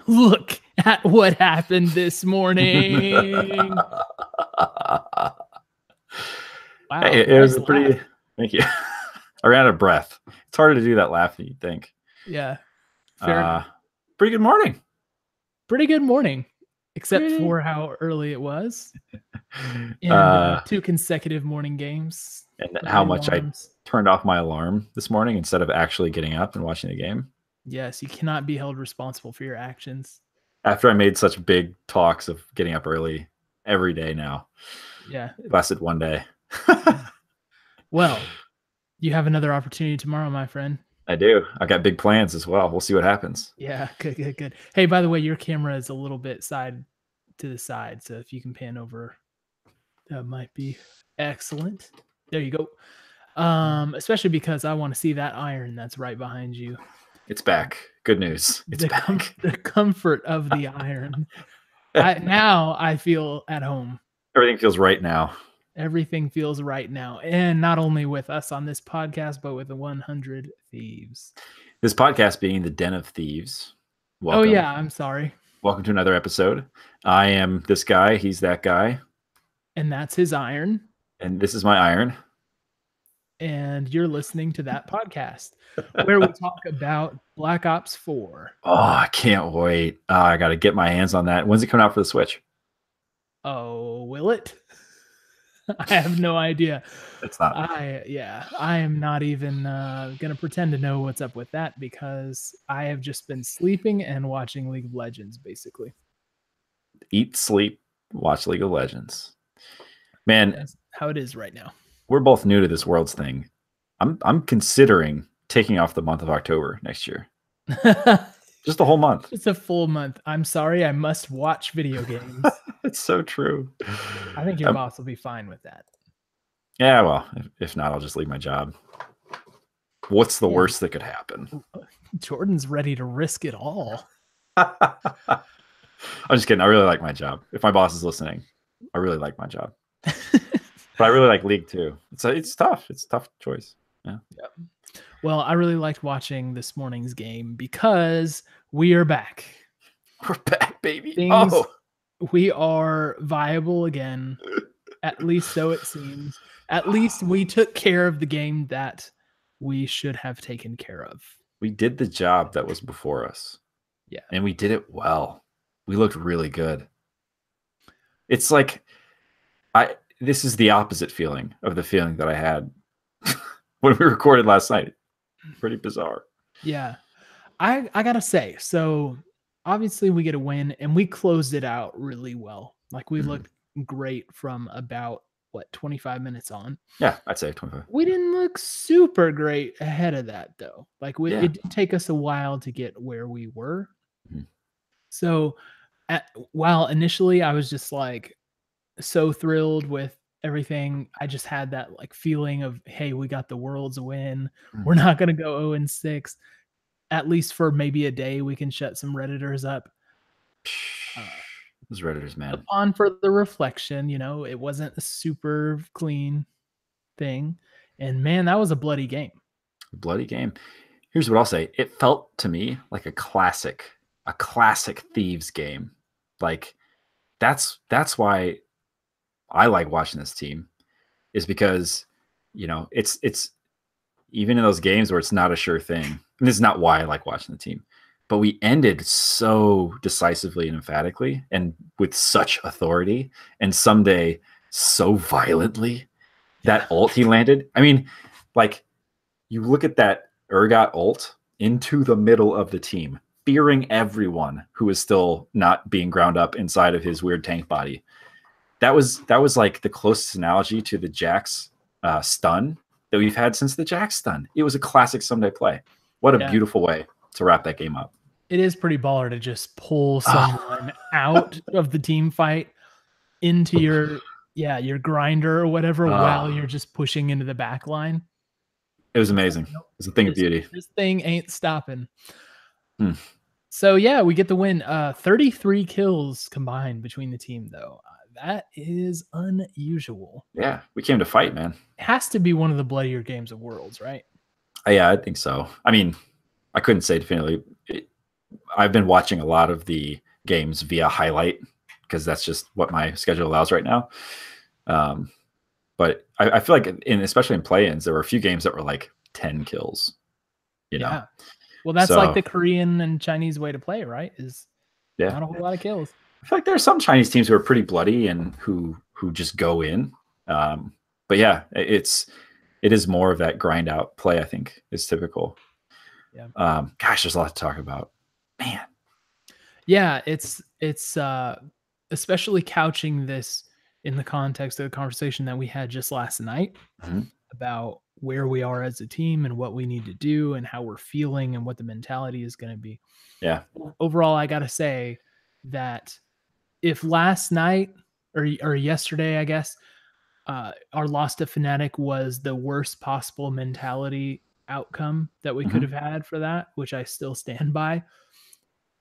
Look at what happened this morning. Wow, Hey, it nice was a pretty. laugh. Thank you. I ran out of breath. It's harder to do that laugh than you'd think. Yeah, fair enough. Pretty good morning. Pretty good morning, except for how early it was, and 2 consecutive morning games. And how much I turned off my alarm this morning instead of actually getting up and watching the game. Yes, you cannot be held responsible for your actions. After I made such big talks of getting up early every day now. Yeah. It lasted one day. Well, you have another opportunity tomorrow, my friend. I do. I got big plans as well. We'll see what happens. Yeah, good. Hey, by the way, your camera is a little bit side to the side, so if you can pan over, that might be excellent. There you go. Especially because I want to see that iron that's right behind you. It's back. Good news. It's back. The comfort of the iron. Now I feel at home. Everything feels right now. Everything feels right now. And not only with us on this podcast, but with the 100 Thieves. This podcast being the Den of Thieves. Welcome. Oh, yeah. I'm sorry. Welcome to another episode. I am this guy. He's that guy. And that's his iron. And this is my iron. And you're listening to that podcast where we talk about Black Ops 4. Oh, I can't wait. I got to get my hands on that. When's it coming out for the Switch? Oh, will it? I have no idea. It's not. I am not even going to pretend to know what's up with that because I have just been sleeping and watching League of Legends, basically. Eat, sleep, watch League of Legends. Man, that's how it is right now. We're both new to this Worlds thing. I'm considering taking off the month of October next year. Just a whole month. It's a full month. I'm sorry, I must watch video games. It's so true. I think your boss will be fine with that. Yeah, well, if not, I'll just leave my job. What's the worst that could happen? Jordan's ready to risk it all. I'm just kidding. I really like my job. If my boss is listening, I really like my job. But I really like League too. It's tough. It's a tough choice. Yeah. Yep. Well, I really liked watching this morning's game because we are back. We're back, baby. We are viable again. At least so it seems. At least we took care of the game that we should have taken care of. We did the job that was before us. Yeah. And we did it well. We looked really good. It's like this is the opposite feeling of the feeling that I had when we recorded last night. Pretty bizarre. Yeah. I gotta say, so obviously we get a win and we closed it out really well. Like we looked great from about 25 minutes on. Yeah, I'd say 25. We didn't look super great ahead of that though. Like it did take us a while to get where we were. Mm-hmm. So while initially I was just like so thrilled with everything, I just had that like feeling of, hey, we got the Worlds win. We're not going to go 0-6. At least for maybe a day, we can shut some Redditors up. Those Redditors, man. Upon further reflection, it wasn't a super clean thing. And man, that was a bloody game. Bloody game. Here's what I'll say. It felt to me like a classic Thieves game. Like that's why I like watching this team, is because, it's even in those games where it's not a sure thing. And this is not why I like watching the team, but we ended so decisively and emphatically and with such authority, and someday so violently. That ult he landed. I mean, like, you look at that Urgot ult into the middle of the team, fearing everyone who is still not being ground up inside of his weird tank body. That was like the closest analogy to the Jax stun that we've had since the Jax stun. It was a classic someday play. What a beautiful way to wrap that game up. It is pretty baller to just pull someone out of the team fight into your grinder or whatever while you're just pushing into the back line. It was amazing. It's a thing of beauty. This thing ain't stopping. So yeah, we get the win. 33 kills combined between the team though. That is unusual. Yeah, we came to fight, man. It has to be one of the bloodier games of Worlds, right? Yeah, I think so. I mean, I couldn't say definitively. I've been watching a lot of the games via highlight because that's just what my schedule allows right now. But I feel like, especially in play-ins, there were a few games that were like 10 kills. You know, well, that's like the Korean and Chinese way to play, right? Is not a whole lot of kills. I feel like there are some Chinese teams who are pretty bloody and who just go in. But yeah, it is more of that grind out play, I think, is typical. Yeah. Gosh, there's a lot to talk about, man. Yeah, it's especially couching this in the context of the conversation that we had just last night about where we are as a team and what we need to do and how we're feeling and what the mentality is going to be. Yeah. Overall, I got to say that if last night or yesterday, I guess, our loss to Fnatic was the worst possible mentality outcome that we could have had for that, which I still stand by,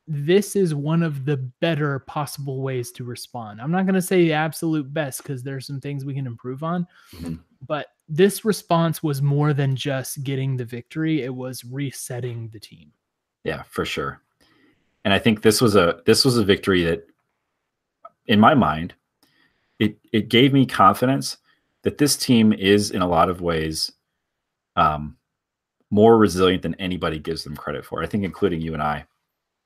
this is one of the better possible ways to respond. I'm not going to say the absolute best because there's some things we can improve on, but this response was more than just getting the victory. It was resetting the team. Yeah, for sure. And I think this was a victory that, in my mind, it gave me confidence that this team is in a lot of ways more resilient than anybody gives them credit for. I think including you and I.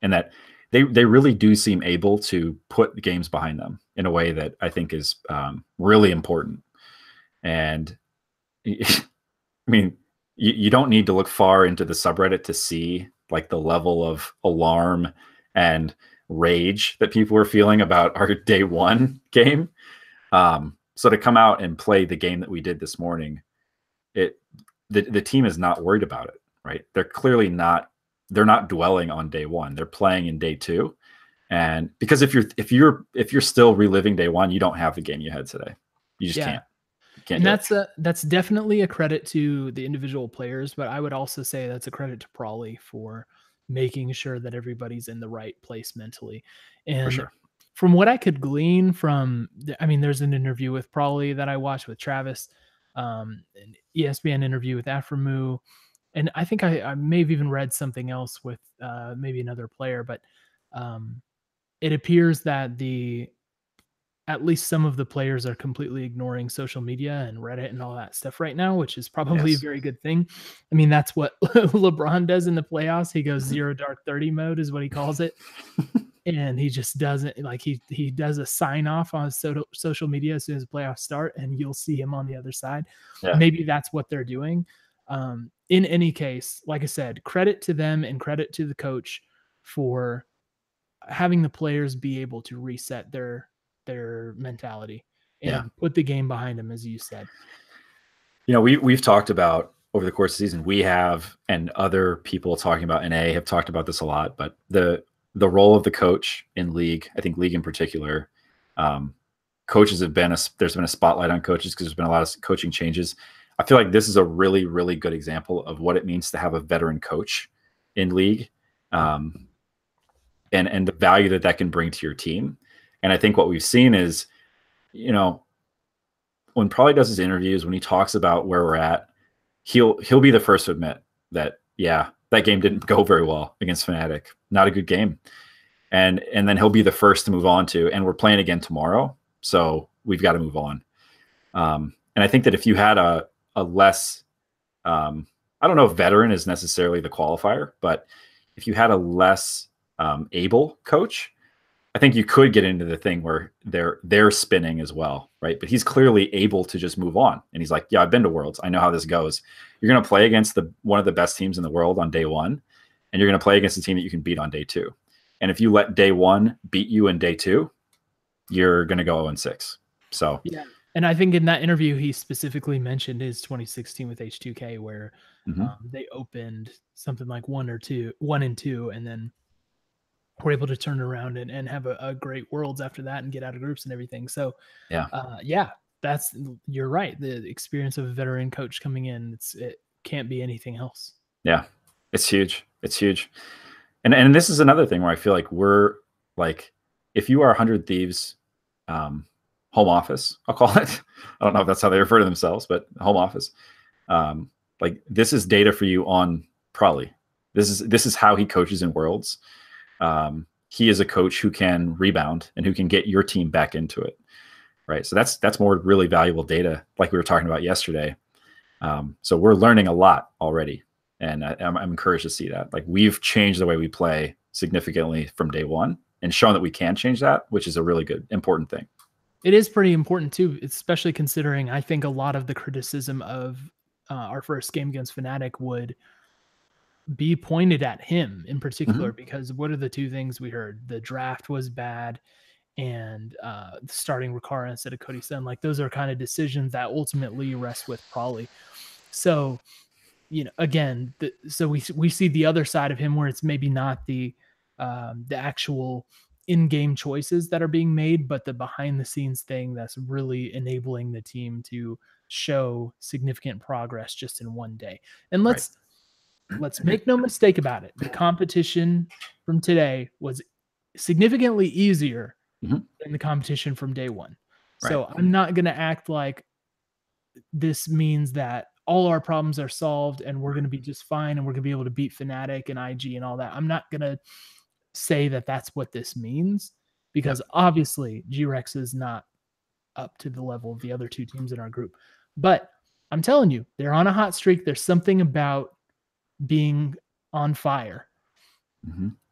And that they really do seem able to put the games behind them in a way that I think is really important. And I mean, you don't need to look far into the subreddit to see like the level of alarm and rage that people were feeling about our day one game. So to come out and play the game that we did this morning, the team is not worried about it, right? They're clearly not. They're not dwelling on day one. They're playing in day two. And because if you're still reliving day one, you don't have the game you had today. You just can't. And that's definitely a credit to the individual players, but I would also say that's a credit to Prawley for making sure that everybody's in the right place mentally. And from what I could glean from, there's an interview with Prawley that I watched with Travis, an ESPN interview with Aframu. And I think I may have even read something else with maybe another player, but it appears that at least some of the players are completely ignoring social media and Reddit and all that stuff right now, which is probably a very good thing. I mean, that's what LeBron does in the playoffs. He goes 0 dark 30 mode is what he calls it. And he just doesn't he does a sign off on his social media as soon as the playoffs start, and you'll see him on the other side. Yeah. Maybe that's what they're doing. In any case, like I said, credit to them and credit to the coach for having the players be able to reset their mentality and put the game behind them, as you said. You know, we've talked about over the course of the season, we have, and other people talking about NA have talked about this a lot, but the role of the coach in League, I think League in particular, coaches have been there's been a spotlight on coaches because there's been a lot of coaching changes. I feel like this is a really, really good example of what it means to have a veteran coach in League, and the value that can bring to your team. And I think what we've seen is, you know, when Probably does his interviews, when he talks about where we're at, he'll be the first to admit that, yeah, that game didn't go very well against Fnatic. Not a good game. And then he'll be the first to move on to, and we're playing again tomorrow, so we've got to move on. And I think that if you had a less, I don't know if veteran is necessarily the qualifier, but if you had a less able coach, I think you could get into the thing where they're spinning as well, right? But he's clearly able to just move on. And he's like, yeah, I've been to Worlds. I know how this goes. You're going to play against one of the best teams in the world on day one, and you're going to play against a team that you can beat on day two. And if you let day one beat you in day two, you're going to go 0-6. So yeah. And I think in that interview, he specifically mentioned his 2016 with H2K, where they opened something like 1-2, and then were able to turn around and have a great Worlds after that and get out of groups and everything. So you're right. The experience of a veteran coach coming in, it can't be anything else. Yeah, it's huge. It's huge. And this is another thing where I feel like we're like, if you are 100 Thieves home office, I'll call it. I don't know if that's how they refer to themselves, but home office. Like, this is data for you on Probably. This is how he coaches in Worlds. he is a coach who can rebound and who can get your team back into it, right? So that's more really valuable data, like we were talking about yesterday. So we're learning a lot already, and I'm encouraged to see that. Like, we've changed the way we play significantly from day one and shown that we can change that, which is a really good, important thing. It is pretty important too, especially considering I think a lot of the criticism of our first game against Fnatic would be pointed at him in particular, because what are the two things we heard? The draft was bad, and starting Rikara instead of Cody Sun. Like, those are kind of decisions that ultimately rest with Prolly. So, again, so we see the other side of him where it's maybe not the actual in-game choices that are being made, but the behind-the-scenes thing that's really enabling the team to show significant progress just in one day. And let's make no mistake about it. The competition from today was significantly easier than the competition from day one. So I'm not going to act like this means that all our problems are solved and we're going to be just fine and we're going to be able to beat Fnatic and IG and all that. I'm not going to say that that's what this means, because obviously G-Rex is not up to the level of the other two teams in our group. But I'm telling you, they're on a hot streak. There's something about being on fire.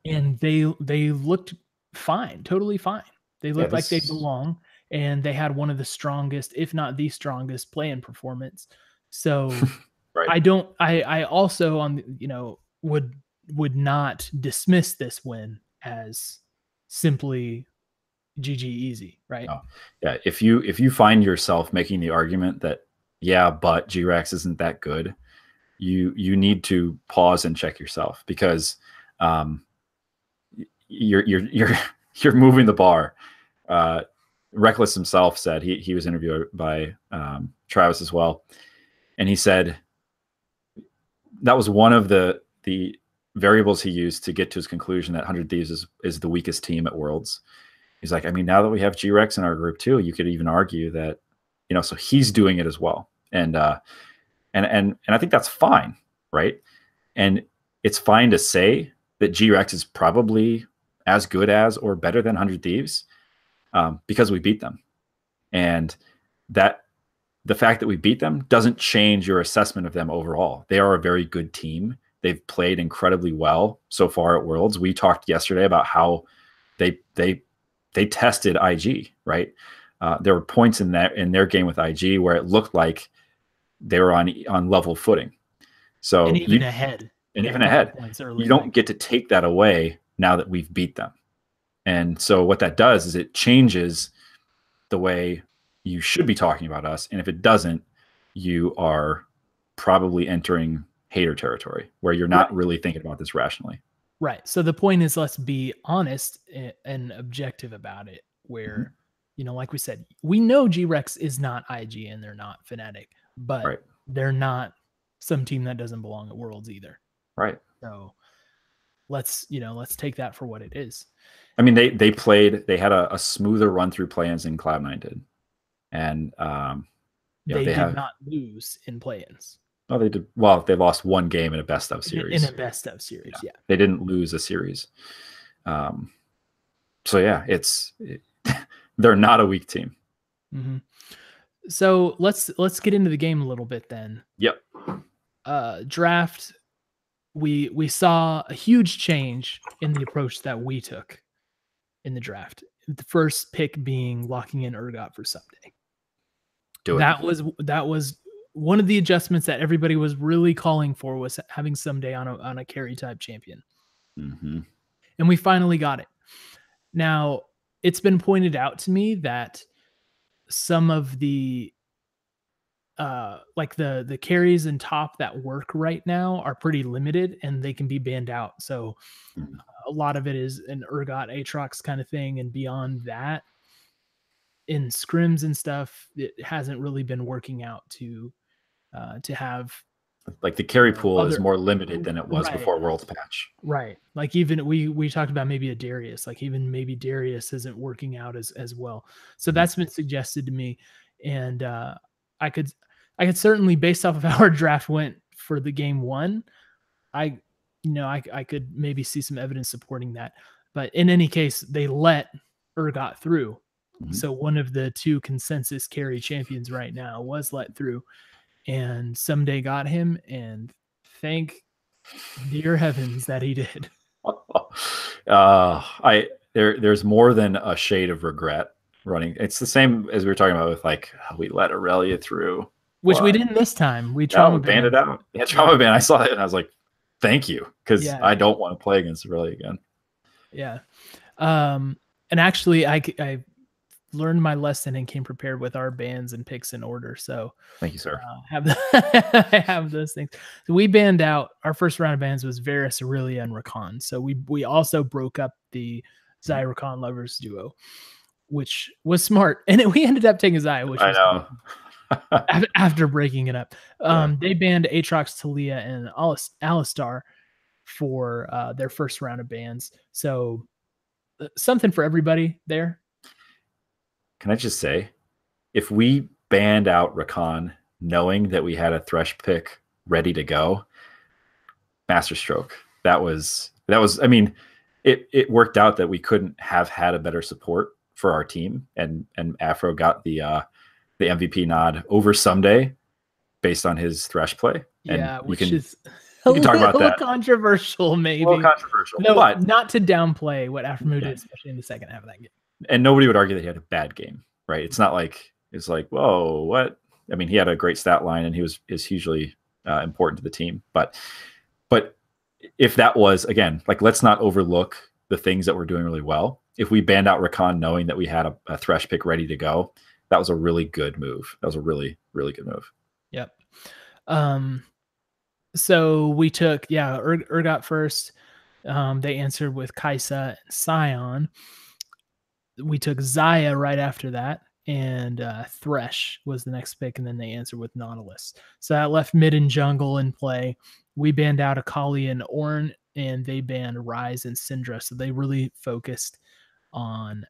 And they looked fine, totally fine. They looked like they belong, and they had one of the strongest, if not the strongest, play-in performance. So I also would not dismiss this win as simply GG easy, right? Oh, yeah. If you find yourself making the argument that, but G-Rex isn't that good, you need to pause and check yourself, because you're moving the bar. Reckless himself said, he was interviewed by Travis as well, and he said that was one of the variables he used to get to his conclusion that 100 Thieves is the weakest team at Worlds. He's like, I mean, now that we have G-Rex in our group too, you could even argue that, so he's doing it as well. And I think that's fine, right? And it's fine to say that G-Rex is probably as good as or better than 100 Thieves, because we beat them. And that the fact that we beat them doesn't change your assessment of them overall. They are a very good team. They've played incredibly well so far at Worlds. We talked yesterday about how they tested IG, right? There were points in their game with IG where it looked like they were on level footing. So and even ahead. You don't get to take that away now that we've beat them. And so what that does is it changes the way you should be talking about us. And if it doesn't, you are probably entering hater territory where you're not really thinking about this rationally. Right. So the point is, let's be honest and objective about it, where, like we said, we know G-Rex is not IG and they're not Fnatic, but they're not some team that doesn't belong at Worlds either. Right. So let's take that for what it is. I mean, they had a smoother run through play-ins than Cloud9 did. And they did not lose in play-ins. Oh, they did. Well, they lost one game in a best of series. In a best of series, yeah. They didn't lose a series. So yeah, they're not a weak team. So let's get into the game a little bit then. Yep. Draft. We saw a huge change in the approach that we took in the draft. The first pick being locking in Urgot for Someday. That was one of the adjustments that everybody was really calling for, was having Someday on a carry type champion. And we finally got it. Now, it's been pointed out to me that some of the like the carries and top that work right now are pretty limited and they can be banned out. So a lot of it is an Urgot Aatrox kind of thing. And beyond that, in scrims and stuff, it hasn't really been working out to have, like, the carry pool is more limited than it was before Worlds patch. Right. Like, even we talked about maybe a Darius, like even maybe Darius isn't working out as well. So that's been suggested to me. And I could certainly, based off of how our draft went for the game one, I could maybe see some evidence supporting that. But in any case, they let Urgot through. Mhm. So one of the 2 consensus carry champions right now was let through, and someday got him, and thank dear heavens that he did. There's more than a shade of regret running. It's the same as we were talking about with like we let Aurelia through, Which we didn't this time. We we trauma banned it banned. out. Yeah, trauma ban. I saw that and I was like, thank you, because Yeah. I don't want to play against Aurelia again. Yeah. And actually, I learned my lesson and came prepared with our bans and picks in order. So thank you, sir. I have those things. So we banned out, our first round of bans was Varus, Aurelia, and Rakan. So we also broke up the Zai Rakan lovers duo, which was smart. And we ended up taking Zai, which I was know. after breaking it up. They banned Aatrox, Talia, and Alistar for their first round of bans. So something for everybody there. Can I just say, if we banned out Rakan knowing that we had a Thresh pick ready to go, masterstroke. That was I mean, it worked out that we couldn't have had a better support for our team, and Afro got the MVP nod over Someday based on his Thresh play. Yeah, and which you is can talk about that. Controversial, maybe. A little controversial, no, but not to downplay what Afro did, especially in the second half of that game. And nobody would argue that he had a bad game, right? It's not like it's like, whoa, what? I mean, he had a great stat line, and he is hugely important to the team. But if that was, again, like, let's not overlook the things that we're doing really well. If we banned out Rakan knowing that we had a Thresh pick ready to go, that was a really good move. That was a really, really good move. Yep. So we took, Urgot first. They answered with Kaisa and Sion. We took Zaya right after that, and Thresh was the next pick, and then they answered with Nautilus. So that left mid and jungle in play. We banned out Akali and Ornn, and they banned Rise and Syndra. So they really focused on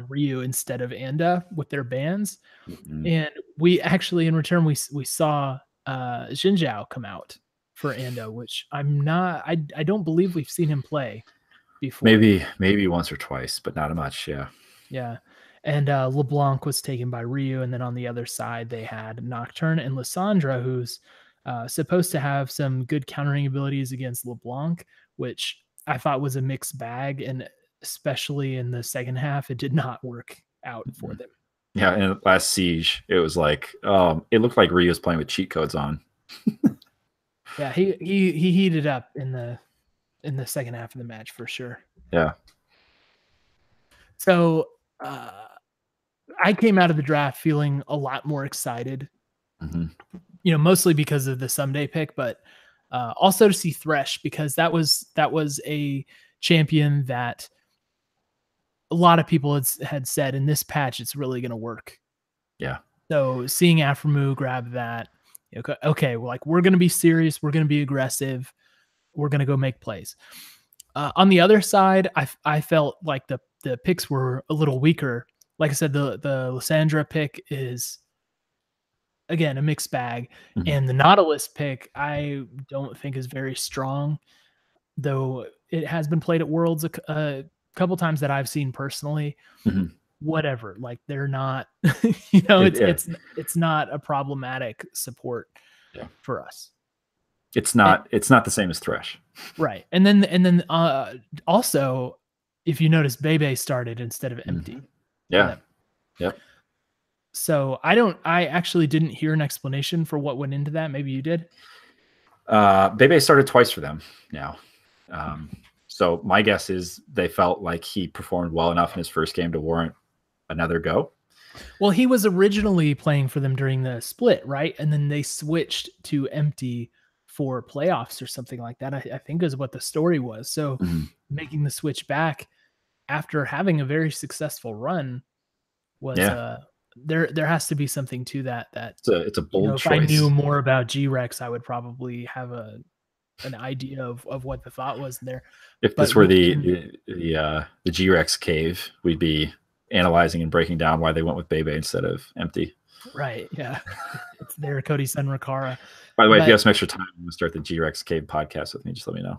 Ryu instead of Anda with their bans. And we actually, in return, we saw Xin Zhao come out for Anda, which I don't believe we've seen him play before. Maybe once or twice, but not much. Yeah. And LeBlanc was taken by Ryu, and then on the other side they had Nocturne and Lissandra, who's supposed to have some good countering abilities against LeBlanc, which I thought was a mixed bag, and especially in the second half, it did not work out for them. Yeah, in last Siege, it was like it looked like Ryu was playing with cheat codes on. Yeah, he heated up in the second half of the match for sure. Yeah. So I came out of the draft feeling a lot more excited, mostly because of the Someday pick, but also to see Thresh, because that was a champion that a lot of people had said in this patch it's really going to work. Yeah. So seeing Aframu grab that, okay, like, we're going to be serious, we're going to be aggressive, we're going to go make plays. On the other side, I felt like the picks were a little weaker. Like I said, the Lissandra pick is, again, a mixed bag. And the Nautilus pick, I don't think is very strong, though it has been played at Worlds a couple times that I've seen personally. Whatever, like, they're not, it's not a problematic support for us. It's not the same as Thresh. Right. And then also, if you notice, Bebe started instead of Empty. Yeah. Yep. So I actually didn't hear an explanation for what went into that. Maybe you did. Bebe started twice for them now. So my guess is they felt like he performed well enough in his first game to warrant another go. Well, he was originally playing for them during the split, right? And then they switched to Empty for playoffs or something like that, I think is what the story was. So making the switch back after having a very successful run was there has to be something to that. It's a bold choice. If I knew more about G-Rex, I would probably have an idea of what the thought was there. If this were the G-Rex cave, we'd be analyzing and breaking down why they went with Bebe instead of Empty. Right. Yeah. It's their Cody Sun Rikara. By the way, if you have some extra time, we'll start the G-Rex Cave podcast with me. Just let me know.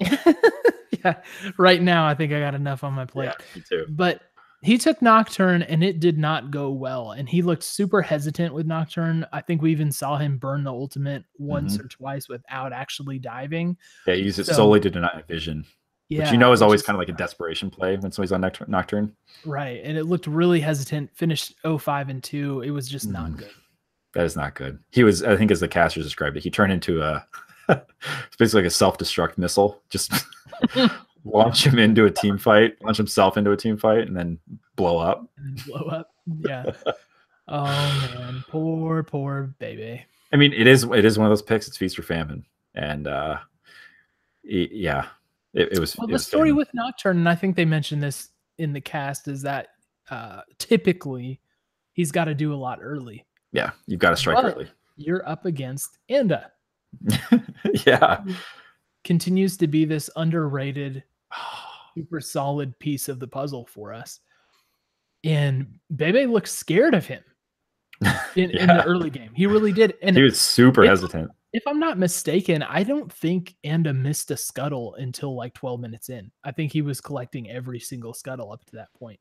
Yeah, right now I think I got enough on my plate. Yeah, me too. But he took Nocturne and it did not go well. And he looked super hesitant with Nocturne. I think we even saw him burn the ultimate once or twice without actually diving. Yeah, he used it solely to deny vision. Which is always kind of like a desperation play when somebody's on Nocturne. Right. And it looked really hesitant. Finished 0-5-2. It was just not good. That is not good. He was, I think, as the casters described it, he turned into it's basically like a self-destruct missile. Just launch him into a team fight, launch himself into a team fight, and then blow up. Yeah. Oh man, poor baby. I mean, it is one of those picks. It's feast or famine, and yeah, it was. Well, the story with Nocturne, and I think they mentioned this in the cast, is that typically he's got to do a lot early. Yeah, you've got to strike early. You're up against Anda. Yeah, continues to be this underrated, super solid piece of the puzzle for us. And Bebe looked scared of him in the early game. He really did. And he was super hesitant. If I'm not mistaken, I don't think Anda missed a scuttle until like 12 minutes in. I think he was collecting every single scuttle up to that point.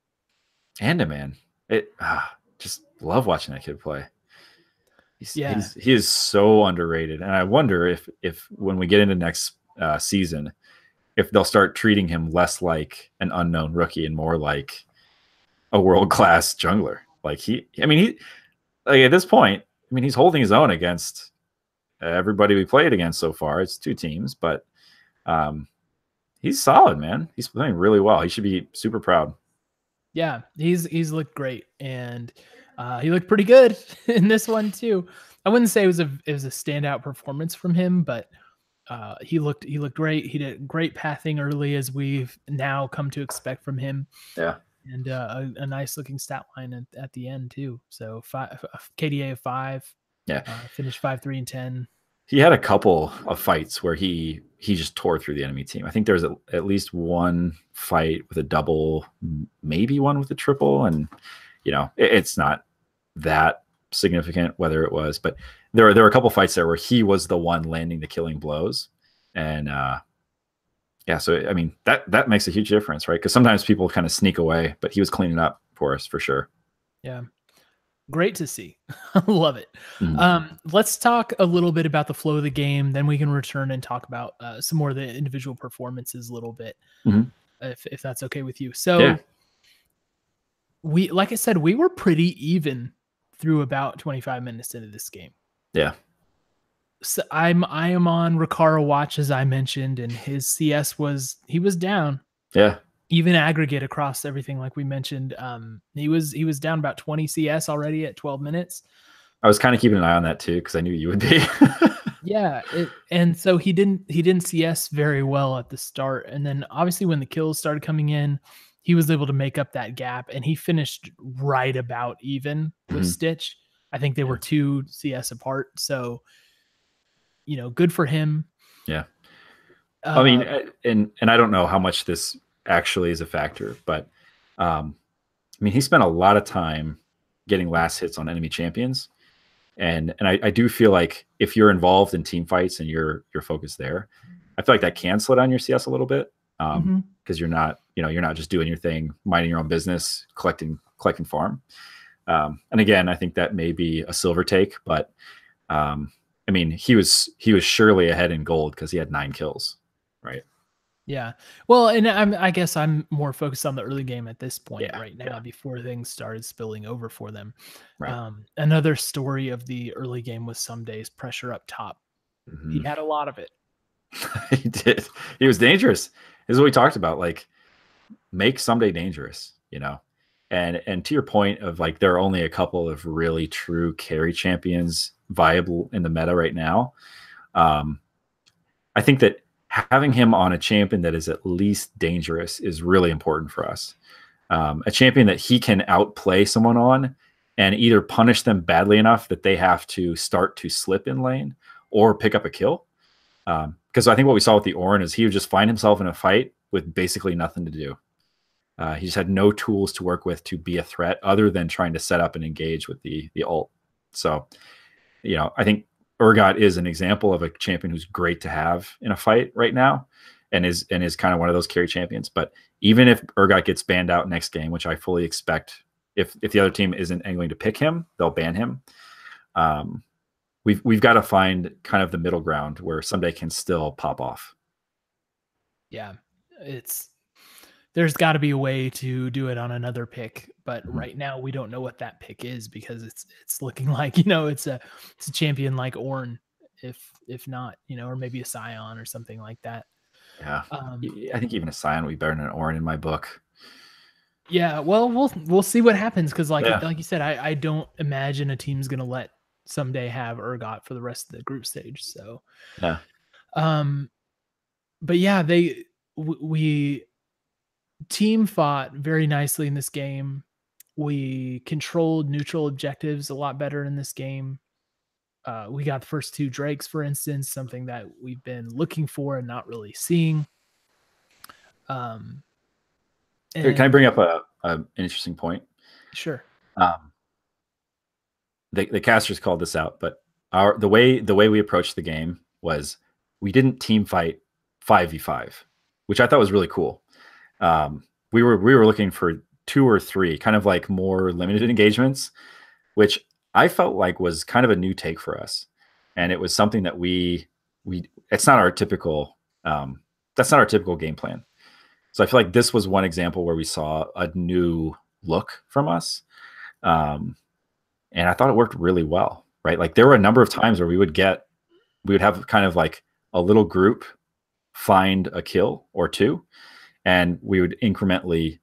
Anda, man, just love watching that kid play. He is so underrated, and I wonder if when we get into next season, if they'll start treating him less like an unknown rookie and more like a world-class jungler. Like at this point, I mean, he's holding his own against everybody we played against so far. It's 2 teams, but he's solid, man. He's playing really well. He should be super proud. Yeah, he's looked great, and he looked pretty good in this one too. I wouldn't say it was a standout performance from him, but he looked great. He did great pathing early, as we've now come to expect from him. Yeah, and a nice looking stat line at the end too. So KDA of 5. Yeah, finished 5-3-10. He had a couple of fights where he just tore through the enemy team. I think there was at least one fight with a double, maybe one with a triple, and it's not that significant whether it was, but there were a couple fights there where he was the one landing the killing blows, and so I mean that makes a huge difference, right? Because sometimes people kind of sneak away, but he was cleaning up for us for sure. Yeah, great to see. Love it. Let's talk a little bit about the flow of the game, then we can return and talk about some more of the individual performances a little bit, if that's okay with you. So like I said, we were pretty even through about 25 minutes into this game. Yeah. So I am on Rikara watch, as I mentioned, and his CS was down. Yeah. Even aggregate across everything, like we mentioned, he was down about 20 CS already at 12 minutes. I was kind of keeping an eye on that too, because I knew you would be. Yeah, and so he didn't CS very well at the start, and then obviously when the kills started coming in, he was able to make up that gap, and he finished right about even with Stitch. I think they were 2 CS apart, so good for him. Yeah. I mean, and I don't know how much this actually is a factor, but I mean, he spent a lot of time getting last hits on enemy champions, and I do feel like if you're involved in team fights and you're focused there, I feel like that can slow down your CS a little bit, because you're not just doing your thing, minding your own business, collecting farm. And again, I think that may be a silver take, but I mean, he was surely ahead in gold because he had 9 kills, right? Yeah. Well, and I guess I'm more focused on the early game at this point right now, before things started spilling over for them. Right. Another story of the early game was some days pressure up top. He had a lot of it. He did. He was dangerous. This is what we talked about. Like, make someday dangerous, and to your point of like, there are only a couple of really true carry champions viable in the meta right now. I think that having him on a champion that is at least dangerous is really important for us. A champion that he can outplay someone on and either punish them badly enough that they have to start to slip in lane or pick up a kill. Because I think what we saw with the Ornn is he would just find himself in a fight with basically nothing to do. He just had no tools to work with to be a threat other than trying to set up and engage with the ult. So, I think Urgot is an example of a champion who's great to have in a fight right now. and is kind of one of those carry champions. But even if Urgot gets banned out next game, which I fully expect, if the other team isn't going to pick him, they'll ban him. We've got to find kind of the middle ground where someday can still pop off. Yeah, there's got to be a way to do it on another pick, but right now we don't know what that pick is, because it's looking like, it's a champion like Ornn, if not, or maybe a Scion or something like that. Yeah, I think even a Scion would be better than an Ornn in my book. Yeah, well, we'll see what happens, because like you said, I don't imagine a team's gonna let someday have Urgot for the rest of the group stage. So yeah, but yeah, we team fought very nicely in this game. We controlled neutral objectives a lot better in this game. We got the first 2 Drakes, for instance, something that we've been looking for and not really seeing. Can I bring up an interesting point? Sure. The casters called this out, but the way we approached the game was we didn't team fight 5v5, which I thought was really cool. We were looking for 2 or 3 kind of like more limited engagements, which I felt like was kind of a new take for us, and it was something that it's not our typical that's not our typical game plan. So I feel like this was one example where we saw a new look from us. And I thought it worked really well, right? Like there were a number of times where we would have kind of like a little group find a kill or 2, and we would incrementally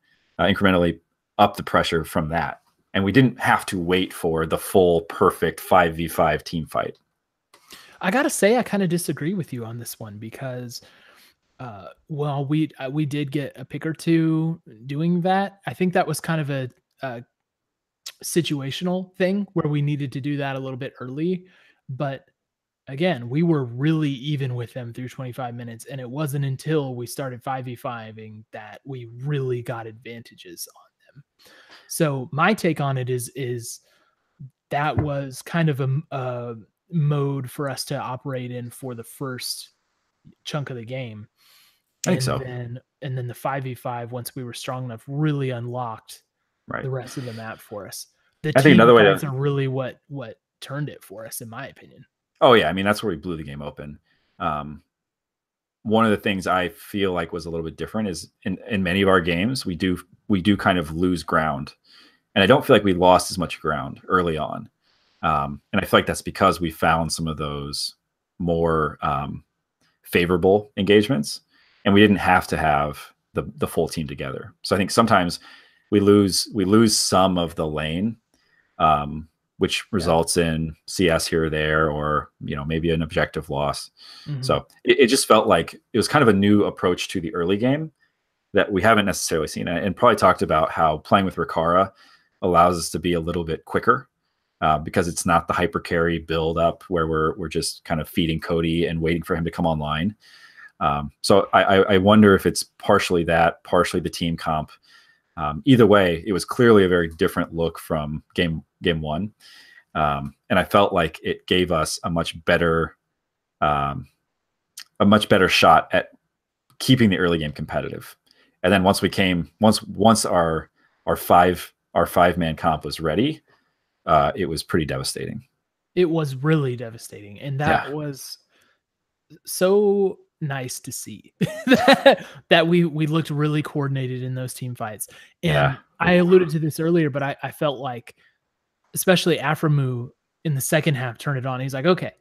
up the pressure from that. And we didn't have to wait for the full perfect 5v5 team fight. I got to say, I kind of disagree with you on this one, because well, we did get a pick or 2 doing that. I think that was kind of a situational thing where we needed to do that a little bit early, but again, we were really even with them through 25 minutes, and it wasn't until we started 5v5ing that we really got advantages on them. So my take on it is that was kind of a mode for us to operate in for the first chunk of the game. I think so. And then the 5v5, once we were strong enough, really unlocked the rest of the map for us. I think another way are really what turned it for us, in my opinion. Oh yeah, I mean that's where we blew the game open. One of the things I feel like was a little bit different is in many of our games we do kind of lose ground, and I don't feel like we lost as much ground early on. And I feel like that's because we found some of those more favorable engagements, and we didn't have to have the full team together. So I think sometimes we lose some of the lane, which results in CS here or there, or maybe an objective loss. So it just felt like it was kind of a new approach to the early game that we haven't necessarily seen, and probably talked about how playing with Rikara allows us to be a little bit quicker, because it's not the hyper carry build up where we're just kind of feeding Cody and waiting for him to come online. So I wonder if it's partially that, partially the team comp. Either way, it was clearly a very different look from game 1. And I felt like it gave us a much better shot at keeping the early game competitive. And then once our 5-man comp was ready, it was pretty devastating. It was really devastating. And that was so nice to see that we looked really coordinated in those team fights. And I alluded to this earlier, but I felt like, especially Aframu in the second half, turned it on. He's like, okay,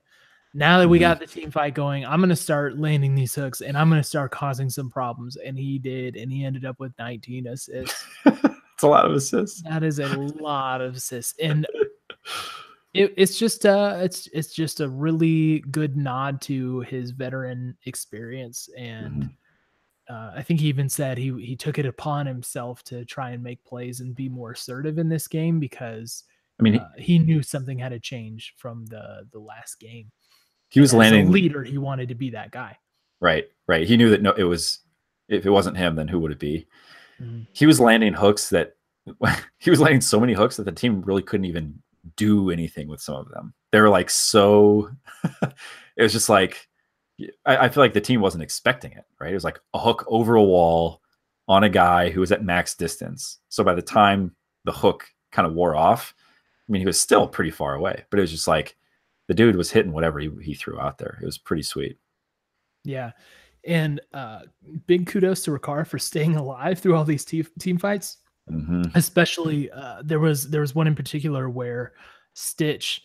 now that we got the team fight going, I'm going to start landing these hooks and I'm going to start causing some problems. And he did, and he ended up with 19 assists. It's a lot of assists. That is a lot of assists. And it's just a really good nod to his veteran experience. And I think he even said he took it upon himself to try and make plays and be more assertive in this game, because he knew something had to change from the last game. He was landing as a leader. He wanted to be that guy. Right. He knew that if it wasn't him, then who would it be? He was landing hooks he was landing so many hooks that the team really couldn't even do anything with some of them. They were like, so it was just like, I feel like the team wasn't expecting it, right? It was like a hook over a wall on a guy who was at max distance. So by the time the hook kind of wore off, I mean, he was still pretty far away, but it was just like the dude was hitting whatever he threw out there. It was pretty sweet. Yeah. And big kudos to Rikara for staying alive through all these team fights. Mm-hmm. Especially there was one in particular where Stitch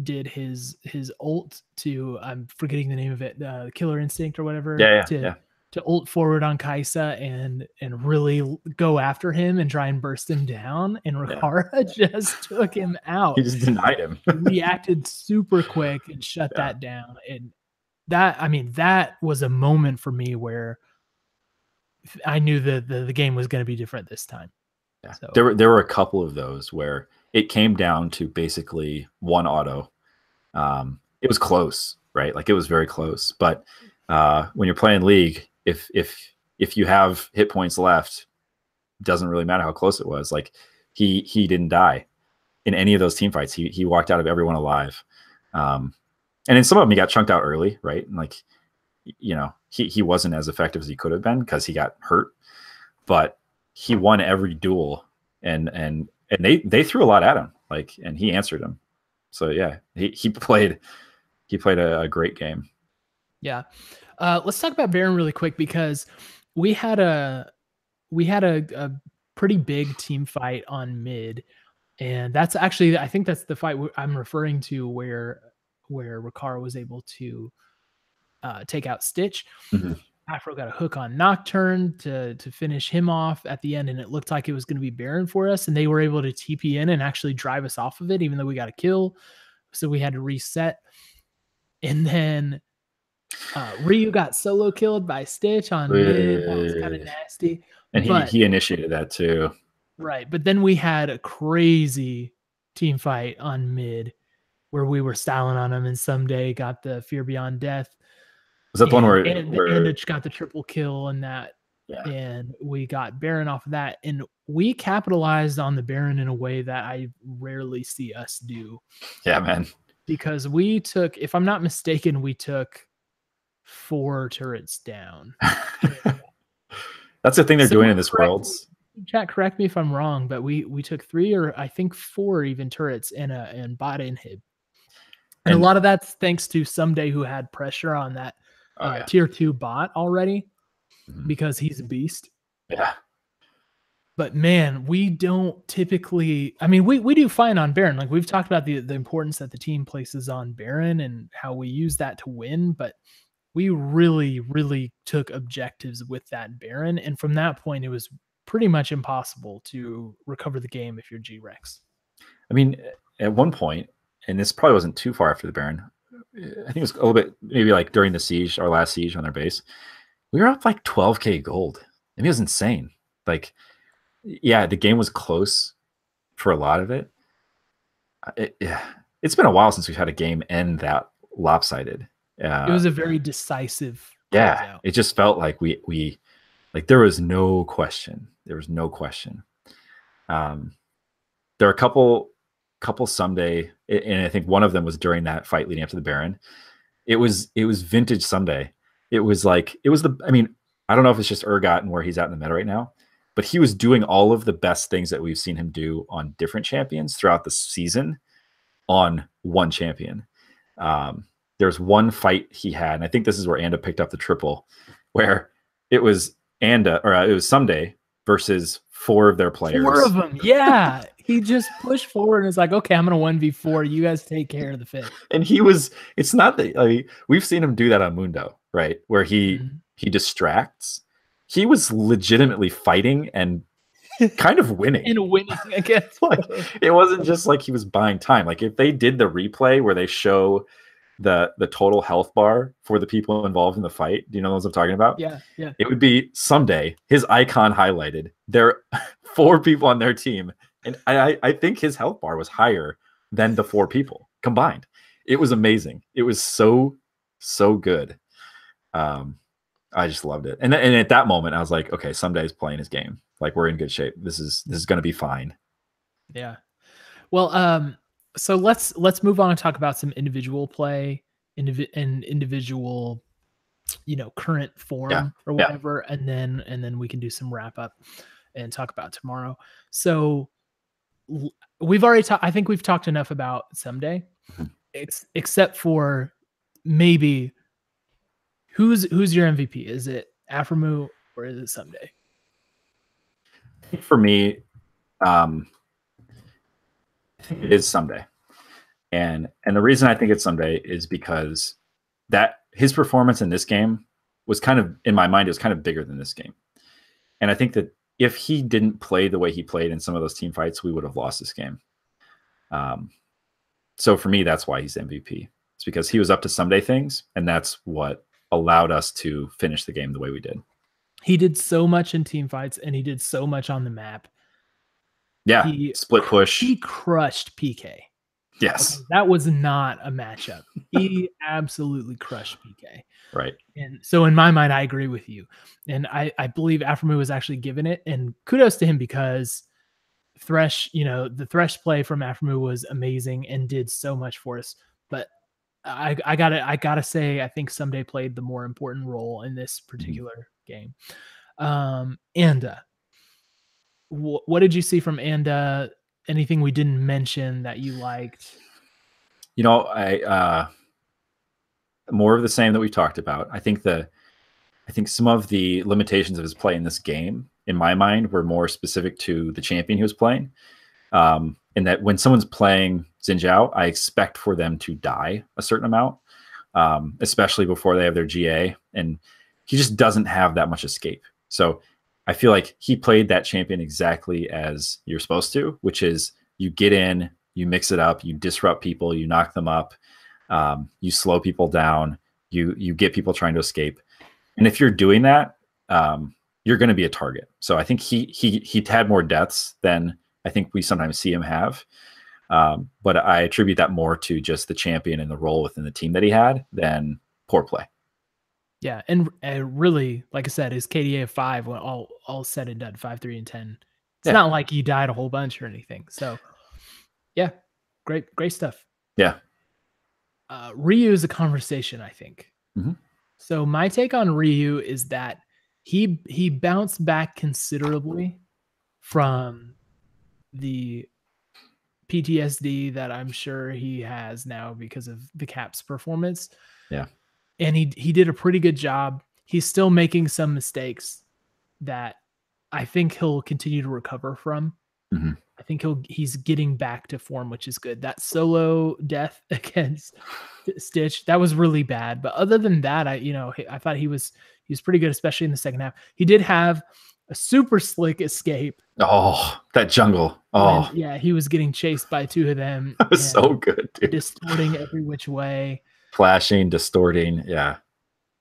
did his ult to, I'm forgetting the name of it, Killer Instinct or whatever, to ult forward on Kaisa and really go after him and try and burst him down, and Rikara just took him out. He just denied him. He reacted super quick and shut that down. And that, I mean, that was a moment for me where I knew that the game was going to be different this time. Yeah. So there were a couple of those where it came down to basically one auto. It was close, right? Like it was very close. But when you're playing League, if you have hit points left, it doesn't really matter how close it was. Like he didn't die in any of those team fights. He walked out of everyone alive. And in some of them he got chunked out early, right? And like, you know, he wasn't as effective as he could have been because he got hurt, but he won every duel, and they threw a lot at him, like, and he answered them. So yeah, he played a great game. Yeah. Let's talk about Baron really quick, because we had a pretty big team fight on mid, and that's actually, I think that's the fight I'm referring to where Rikara was able to take out Stitch. Mm-hmm. Afro got a hook on Nocturne to finish him off at the end, and it looked like it was going to be Baron for us, and they were able to TP in and actually drive us off of it, even though we got a kill. So we had to reset. And then Ryu got solo killed by Stitch on mid. That was kind of nasty. And he initiated that too. Right. But then we had a crazy team fight on mid where we were styling on him, and Someday got the Fear Beyond Death. Was that the one where Andich got the triple kill and that? Yeah. And we got Baron off of that, and we capitalized on the Baron in a way that I rarely see us do. Yeah, man. Because we took, if I'm not mistaken, we took 4 turrets down. That's the thing they're doing in this world. Chat, correct me if I'm wrong, but we took 3 or I think 4 even turrets and bot inhib. And a lot of that's thanks to Someday, who had pressure on that tier 2 bot already, because he's a beast. Yeah. But man, we don't typically, I mean, we do fine on Baron. Like we've talked about the importance that the team places on Baron and how we use that to win, but we really, really took objectives with that Baron. And from that point, it was pretty much impossible to recover the game if you're G-Rex. I mean, at one point, and this probably wasn't too far after the Baron, I think it was a little bit, maybe like during the siege, our last siege on their base, we were up like 12K gold. I mean, it was insane. Like, yeah, the game was close for a lot of it. It's been a while since we've had a game end that lopsided. It was a very decisive. Yeah, it just felt like we like there was no question. There was no question. There are a couple Someday, and I think one of them was during that fight leading up to the Baron. It was vintage Someday. It was like, I mean, I don't know if it's just Urgot and where he's at in the meta right now, but he was doing all of the best things that we've seen him do on different champions throughout the season on one champion. There's one fight he had, and I think this is where Anda picked up the triple, where it was it was Someday versus 4 of their players. 4 of them, yeah. He just pushed forward and was like, okay, I'm going to 1v4. You guys take care of the 5th. And it's not that, I mean, we've seen him do that on Mundo, right? Where he distracts. He was legitimately fighting and kind of winning. And winning against. Like, it wasn't just like he was buying time. Like if they did the replay where they show the total health bar for the people involved in the fight, do you know what I'm talking about? Yeah. It would be Someday, his icon highlighted. There are 4 people on their team, and I think his health bar was higher than the 4 people combined. It was amazing. It was so good. I just loved it. And at that moment, I was like, okay, Someday's playing his game. Like, we're in good shape. This is going to be fine. Yeah. Well, so let's move on and talk about some individual play. an individual, current form or whatever, and then we can do some wrap up and talk about tomorrow. So we've already talked. I think we've talked enough about someday, except for maybe who's your MVP? Is it Aframu or is it someday? For me, I think it is someday. And the reason I think it's someday is because that his performance in this game was kind of, in my mind, it was kind of bigger than this game. And I think that if he didn't play the way he played in some of those team fights, we would have lost this game. So for me, that's why he's MVP. It's because he was up to someday things, and that's what allowed us to finish the game the way we did. He did so much in team fights, and he did so much on the map. Yeah, split push. He crushed PK. Yes. Okay, that was not a matchup. He absolutely crushed PK. Right. And so in my mind, I agree with you. And I believe Aframu was actually given it. And kudos to him because Thresh, the Thresh play from Aframu was amazing and did so much for us. But I gotta say, I think Someday played the more important role in this particular game. Anda. What did you see from Anda? Anything we didn't mention that you liked? I more of the same that we talked about. I think some of the limitations of his play in this game, in my mind, were more specific to the champion he was playing. And that when someone's playing Xin Zhao, I expect for them to die a certain amount, especially before they have their GA. And he just doesn't have that much escape. So I feel like he played that champion exactly as you're supposed to, which is you get in, you mix it up, you disrupt people, you knock them up, you slow people down, you get people trying to escape. And if you're doing that, you're going to be a target. So I think he had more deaths than I think we sometimes see him have. But I attribute that more to just the champion and the role within the team that he had than poor play. Yeah, and really, like I said, his KDA of 5 when all said and done, 5, 3, and 10. It's not like he died a whole bunch or anything. So, yeah, great stuff. Yeah. Ryu is a conversation, I think. Mm-hmm. So my take on Ryu is that he bounced back considerably from the PTSD that I'm sure he has now because of the Caps performance. Yeah. And he did a pretty good job. He's still making some mistakes that I think he'll continue to recover from. Mm-hmm. I think he's getting back to form, which is good. That solo death against Stitch, that was really bad. But other than that, I thought he was pretty good, especially in the second half. He did have a super slick escape. Oh, that jungle. Oh, yeah, he was getting chased by two of them. That was so good, dude. Distorting every which way. Flashing, distorting. Yeah.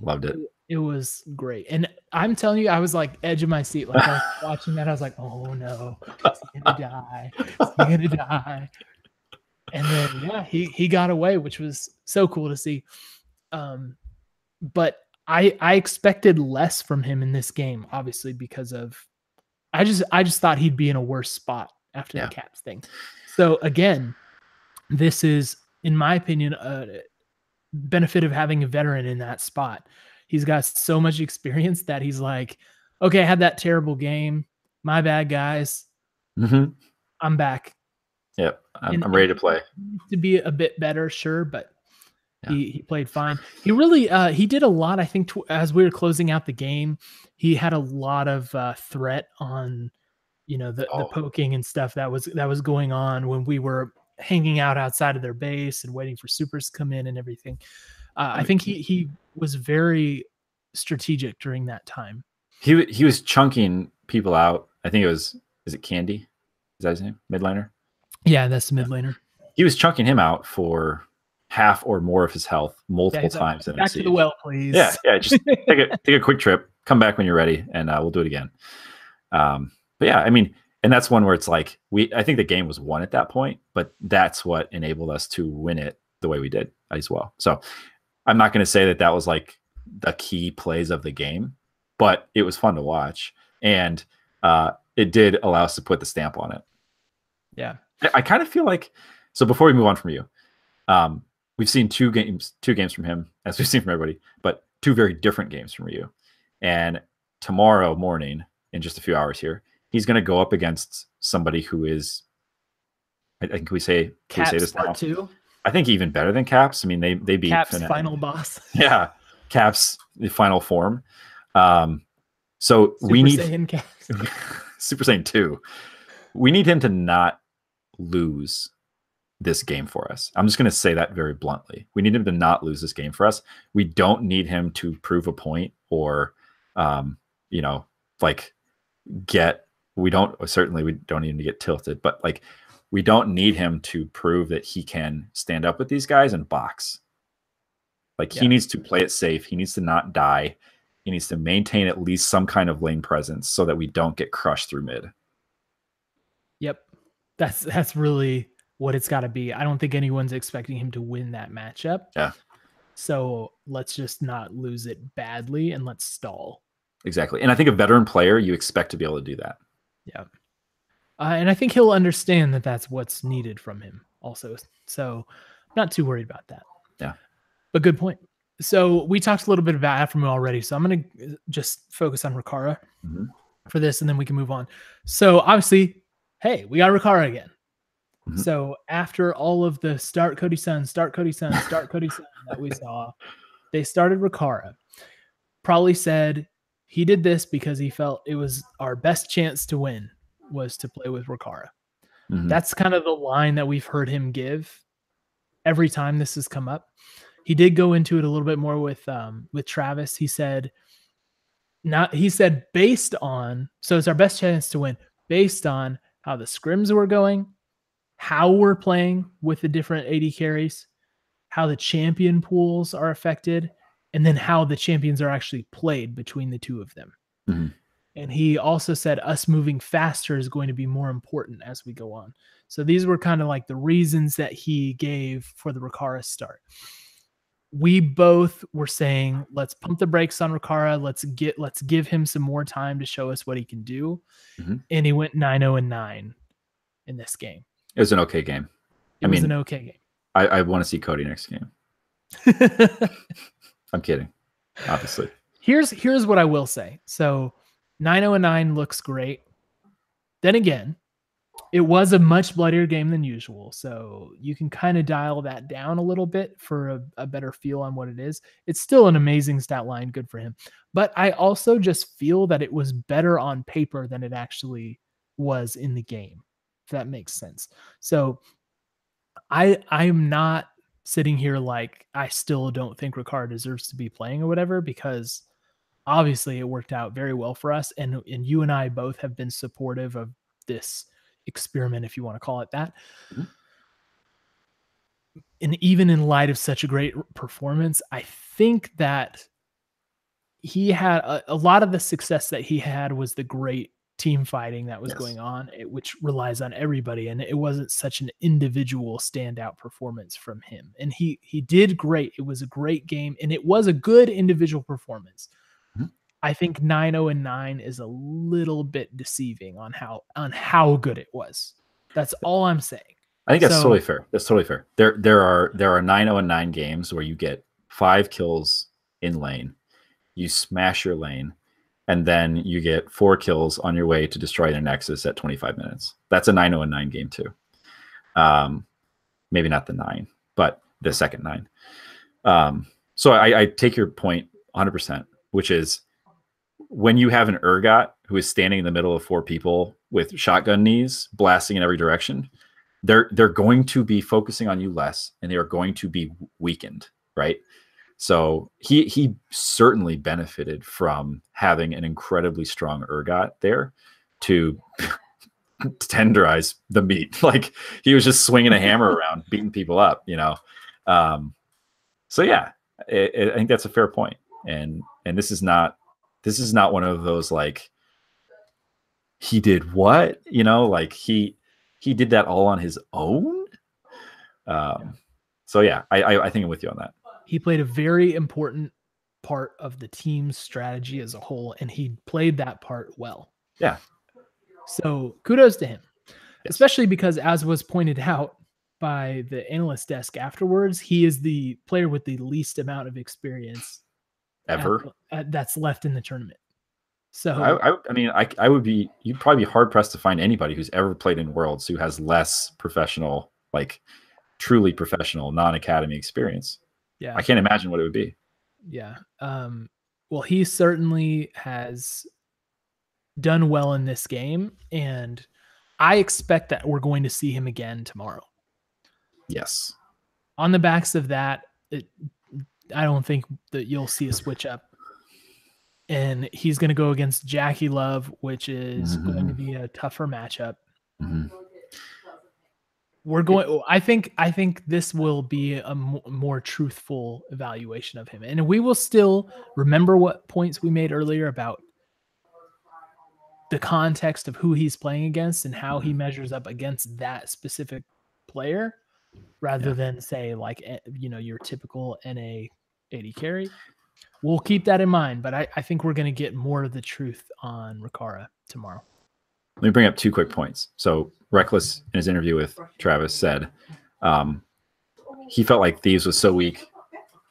Loved it. It was great. And I'm telling you, I was like edge of my seat. Like I was watching that, I was like, oh no, he's gonna die. He's gonna die. And then he got away, which was so cool to see. But I expected less from him in this game, obviously, because of I just thought he'd be in a worse spot after the Caps thing. So again, this is, in my opinion, a benefit of having a veteran in that spot. He's got so much experience that he's like, okay, I had that terrible game. My bad, guys. Mm-hmm. I'm back. Yep. I'm ready to play. To be a bit better, sure, but he played fine. He really he did a lot. I think as we were closing out the game, he had a lot of threat on, the poking and stuff that was going on when we were hanging out outside of their base and waiting for supers to come in and everything. I think he was very strategic during that time. He was chunking people out. I think is it Candy? Is that his name? Midliner? Yeah, that's the mid laner. He was chunking him out for half or more of his health multiple times. Like, back to the well, please. Yeah. Just take a quick trip, come back when you're ready, and we'll do it again. But yeah, I mean, and that's one where it's like I think the game was won at that point, but that's what enabled us to win it the way we did as well. So I'm not going to say that was like the key plays of the game, but it was fun to watch, and it did allow us to put the stamp on it. Yeah. I kind of feel like, so before we move on from you, we've seen two games from him, as we've seen from everybody, but two very different games from Ryu. And tomorrow morning, in just a few hours here, he's going to go up against somebody who is, I think we say this now? Two? I think even better than Caps. I mean, they beat Caps' final boss. Yeah, Caps, the final form. So we need Saiyan Caps. Super Saiyan 2. We need him to not lose this game for us. I'm just going to say that very bluntly. We need him to not lose this game for us. We don't need him to prove a point or, like we don't need him to get tilted, but like, we don't need him to prove that he can stand up with these guys and box. Like he needs to play it safe. He needs to not die. He needs to maintain at least some kind of lane presence so that we don't get crushed through mid. Yep. That's really what it's got to be. I don't think anyone's expecting him to win that matchup. Yeah. So let's just not lose it badly and let's stall. Exactly. And I think a veteran player, you expect to be able to do that. Yeah. And I think he'll understand that that's what's needed from him also. So not too worried about that. Yeah. But good point. So we talked a little bit about Aphromoo already. So I'm going to just focus on Rikara for this, and then we can move on. So obviously, hey, we got Rikara again. So after all of the start Cody Sun that we saw, they started Rikara. Probably said he did this because he felt it was our best chance to win was to play with Rikara. That's kind of the line that we've heard him give every time this has come up. He did go into it a little bit more with Travis. He said based on, so it's our best chance to win based on how the scrims were going, how we're playing with the different AD carries, how the champion pools are affected, and then how the champions are actually played between the two of them. And he also said us moving faster is going to be more important as we go on. So these were kind of like the reasons that he gave for the Rikara start. We both were saying, let's pump the brakes on Rikara. Let's give him some more time to show us what he can do. And he went 9-0-9 in this game. It was an okay game. It was an okay game. I want to see Cody next game. I'm kidding, obviously. Here's what I will say. So 9-0-9 looks great. Then again, it was a much bloodier game than usual. So you can kind of dial that down a little bit for a better feel on what it is. It's still an amazing stat line. Good for him. But I also just feel that it was better on paper than it actually was in the game, if that makes sense. So I'm not sitting here like I still don't think Rikara deserves to be playing or whatever, because obviously it worked out very well for us. And you and I both have been supportive of this experiment, if you want to call it that. And even in light of such a great performance, I think that he had a lot of the success that he had was the great team fighting that was going on, which relies on everybody. And it wasn't such an individual standout performance from him. And he did great. It was a great game, and it was a good individual performance. I think 9-0-9 is a little bit deceiving on how good it was. That's all I'm saying. I think that's totally fair. That's totally fair. There are 9-0-9 games where you get 5 kills in lane, you smash your lane, and then you get 4 kills on your way to destroy their nexus at 25 minutes. That's a 9-0-9 game too. Maybe not the 9, but the second 9. So I take your point 100%, which is when you have an Urgot who is standing in the middle of 4 people with shotgun knees blasting in every direction, they're going to be focusing on you less, and they are going to be weakened, right? So he certainly benefited from having an incredibly strong Urgot there to tenderize the meat. Like he was just swinging a hammer around, beating people up, So yeah, I think that's a fair point. And this is not one of those like he did what, like he did that all on his own. So yeah, I think I'm with you on that. He played a very important part of the team's strategy as a whole, and he played that part well. Yeah. So kudos to him, especially because, as was pointed out, by the analyst desk afterwards, he is the player with the least amount of experience ever that's left in the tournament. So I mean, I would be, you'd probably be hard pressed to find anybody who's ever played in Worlds who has less professional, like truly professional, non-academy experience. Yeah, I can't imagine what it would be. Yeah. Well, he certainly has done well in this game, and I expect that we're going to see him again tomorrow. Yes. On the backs of that, I don't think that you'll see a switch up. And he's going to go against Jackie Love, which is going to be a tougher matchup. We're going. I think this will be a more truthful evaluation of him, and we will still remember what points we made earlier about the context of who he's playing against and how he measures up against that specific player, rather than say like your typical NA 80 carry. We'll keep that in mind, but I think we're going to get more of the truth on Rikara tomorrow. Let me bring up 2 quick points. So Reckless, in his interview with Travis, said he felt like Thieves was so weak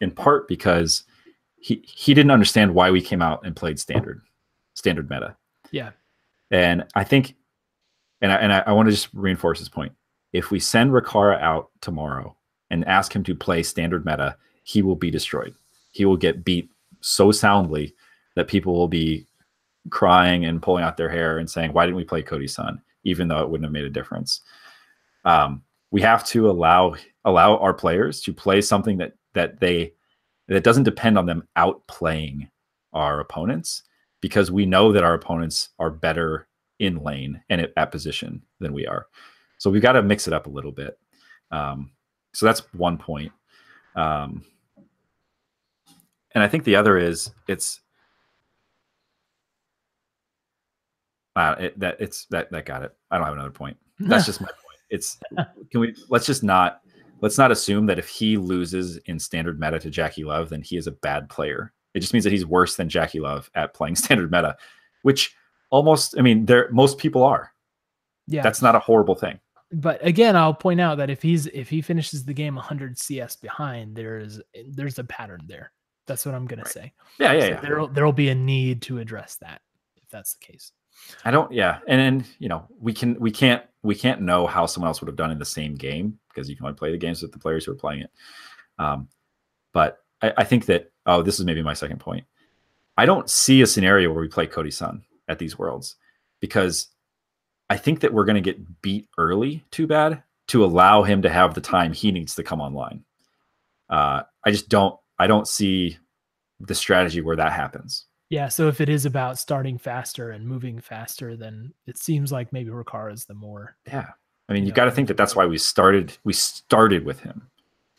in part because he didn't understand why we came out and played standard meta. Yeah. And I think, and I want to just reinforce this point. If we send Rikara out tomorrow and ask him to play standard meta, he will be destroyed. He will get beat so soundly that people will be crying and pulling out their hair and saying, why didn't we play Cody Sun? Even though it wouldn't have made a difference. We have to allow our players to play something that doesn't depend on them outplaying our opponents, because we know that our opponents are better in lane and at position than we are. So we've got to mix it up a little bit. So that's one point. And I think the other is that got it. I don't have another point. That's just my point. Let's not assume that if he loses in standard meta to Jackie Love, then he is a bad player. It just means that he's worse than Jackie Love at playing standard meta, which most people are. Yeah. That's not a horrible thing. But again, I'll point out that if he finishes the game 100 CS behind, there's a pattern there. That's what I'm going to say. Yeah. There'll be a need to address that if that's the case. And we can't know how someone else would have done in the same game, because you can only play the games with the players who are playing it. But I think that, this is maybe my second point. I don't see a scenario where we play Cody Sun at these Worlds, because I think that we're going to get beat early too bad to allow him to have the time he needs to come online. I don't see the strategy where that happens. Yeah, so if it is about starting faster and moving faster, then it seems like maybe Rikara is the more. Yeah, I mean, you got to think that that's why we started with him,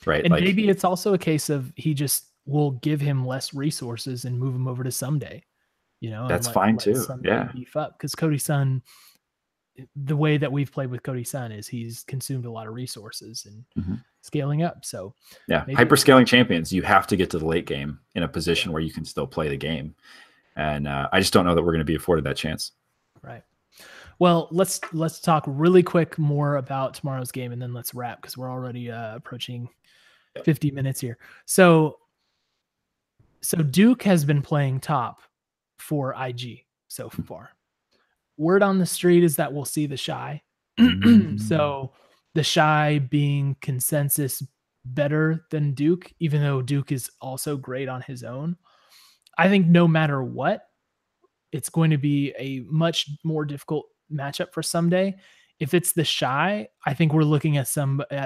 right? And maybe it's also a case of he just will give him less resources and move him over to Someday. That's fine too. Yeah, beef up, because Cody Sun, the way that we've played with Cody Sun is he's consumed a lot of resources and scaling up. So hyper scaling champions, you have to get to the late game in a position where you can still play the game. And I just don't know that we're going to be afforded that chance. Right. Well, let's talk really quick more about tomorrow's game, and then let's wrap, because we're already approaching 50 minutes here. So Duke has been playing top for IG so far. Word on the street is that we'll see the Shy. So the Shy being consensus better than Duke, even though Duke is also great on his own. I think no matter what, it's going to be a much more difficult matchup for Someday. If it's the Shy, I think we're looking at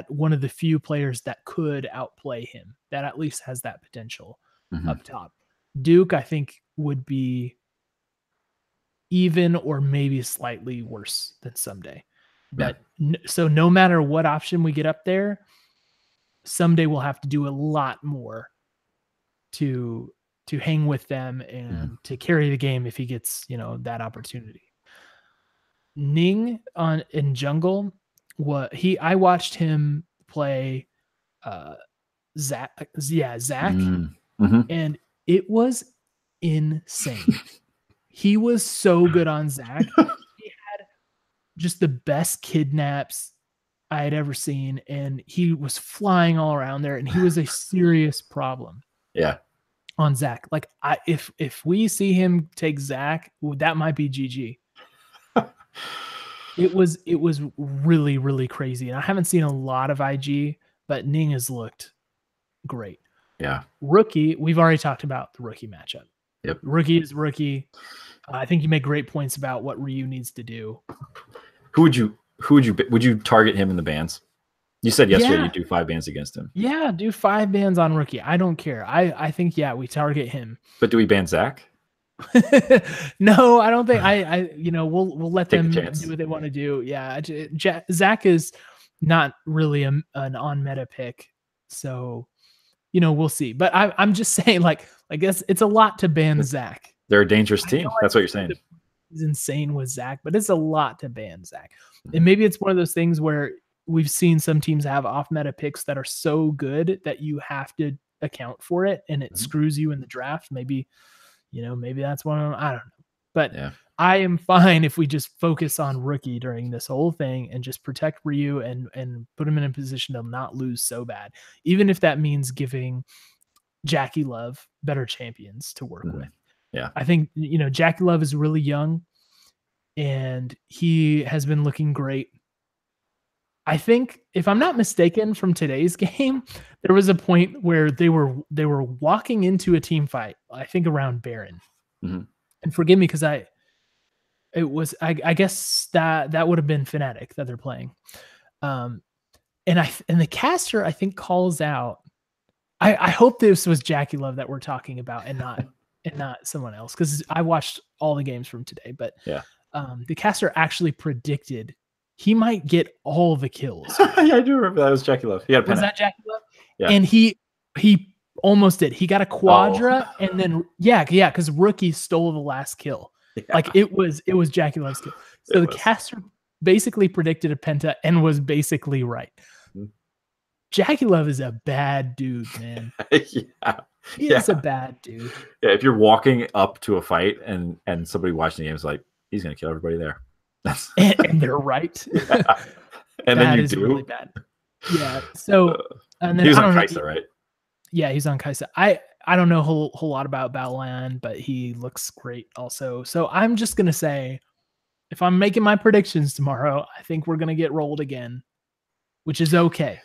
one of the few players that could outplay him, that at least has that potential up top. Duke, I think, would be even or maybe slightly worse than Someday. But so no matter what option we get up there, Someday will have to do a lot more to hang with them and to carry the game if he gets, that opportunity. Ning in jungle, I watched him play Zach, and it was insane. He was so good on Zach. He had just the best kidnaps. I had ever seen, and he was flying all around there, and he was a serious problem. Yeah. On Zach. Like if we see him take Zach, that might be GG. It was really, really crazy. And I haven't seen a lot of IG, but Ning has looked great. Yeah. Rookie, we've already talked about the rookie matchup. Yep. Rookie is rookie. I think you make great points about what Ryu needs to do. Would you target him in the bans? You said yesterday you'd do 5 bans against him. Yeah, do 5 bans on rookie. I don't care. I think we target him. But do we ban Zach? No, I don't think we'll let them do what they want to do. Yeah, Zach is not really an on meta pick, so we'll see. But I'm just saying, like, I guess it's a lot to ban Zach. They're a dangerous team. That's what you're saying. It's insane with Zach, but it's a lot to ban Zach. And maybe it's one of those things where we've seen some teams have off meta picks that are so good that you have to account for it, and it screws you in the draft. Maybe that's one of them. I don't know. But I am fine if we just focus on rookie during this whole thing and just protect Ryu and put him in a position to not lose so bad, even if that means giving Jackie Love better champions to work with. Yeah. I think, Jackie Love is really young and he has been looking great. I think, if I'm not mistaken, from today's game, there was a point where they were walking into a team fight, I think around Baron. And forgive me, because I guess that would have been Fnatic that they're playing. And the caster, I think, calls out. I hope this was Jackie Love that we're talking about and not someone else, because I watched all the games from today. But the caster actually predicted he might get all the kills. Yeah, I do remember that was Jackie Love. Was that Jackie Love? Yeah. And he almost did. He got a quadra, and then because Rookie stole the last kill. Yeah. Like it was Jackie Love's kill. So the caster basically predicted a penta and was basically right. Jackie Love is a bad dude, man. He is a bad dude. Yeah, if you're walking up to a fight and somebody watching the game is like, he's gonna kill everybody there. and they're right. And then you do. Really bad. Yeah. So and then he was on Kaisa, right? Yeah, he's on Kaisa. I don't know a whole lot about Battleland, but he looks great also. So I'm just gonna say, if I'm making my predictions tomorrow, I think we're gonna get rolled again, which is okay.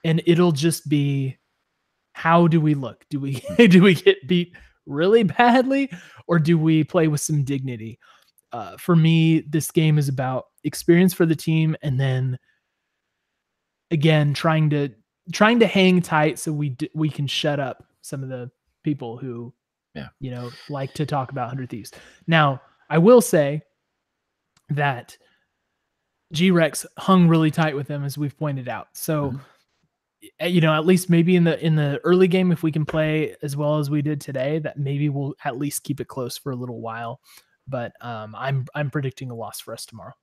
And it'll just be, how do we look? Do we get beat really badly, or do we play with some dignity? For me, this game is about experience for the team, and then again trying to hang tight so we can shut up some of the people who like to talk about 100 Thieves. Now, I will say that G-Rex hung really tight with them, as we've pointed out. So at least maybe in the early game, if we can play as well as we did today, that maybe we'll at least keep it close for a little while. But I'm predicting a loss for us tomorrow.